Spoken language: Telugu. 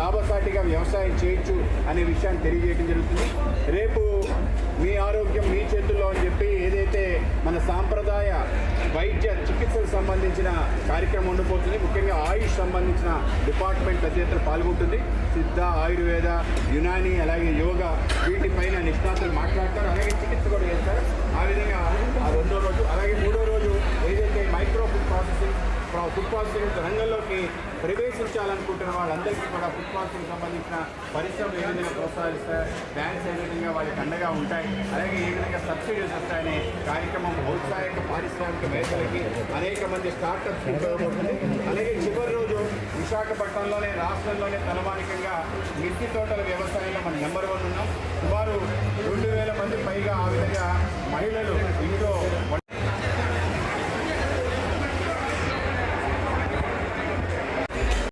లాభసాటిగా వ్యవసాయం చేయొచ్చు అనే విషయాన్ని తెలియజేయడం జరుగుతుంది. రేపు మీ ఆరోగ్యం మీ చేతుల్లో అని చెప్పి ఏదైతే మన సాంప్రదాయ వైద్య చికిత్సకు సంబంధించిన కార్యక్రమం ఉండిపోతుంది. ముఖ్యంగా ఆయుష్ సంబంధించిన డిపార్ట్మెంట్ పెద్ద ఎత్తున పాల్గొంటుంది. సిద్ధ, ఆయుర్వేద, యునాని, అలాగే యోగా వీటిపైన నిష్ణాతులు మాట్లాడతారు. అలాగే చికిత్స కూడా చేస్తారు. ఆ విధంగా ఆ రెండో రోజు, అలాగే మూడో రోజు ఏదైతే మైక్రో ఫుడ్ ప్రాసెసింగ్ రంగంలోకి ప్రవేశించాలనుకుంటున్న వాళ్ళందరికీ కూడా ఫుడ్ ప్రాసెసింగ్ సంబంధించిన పరిశ్రమలు ఏ విధంగా ప్రోత్సహిస్తాయి, బ్యాంక్స్ ఏ విధంగా వాళ్ళకి అండగా ఉంటాయి, అలాగే ఏ విధంగా సబ్సిడీస్ వస్తాయనే కార్యక్రమం ఔత్సాహిక పారిశ్రామికవేత్తలకి అనేక మంది స్టార్టప్స్ ఉపయోగపడుతుంది. అలాగే చివరి రోజు విశాఖపట్నంలోనే రాష్ట్రంలోనే తలమానికంగా మిర్చి తోటల వ్యవసాయంలో మనం నెంబర్ 1 ఉన్నాం. సుమారు 2000 మంది పైగా ఆ విధంగా మహిళలు ఇంట్లో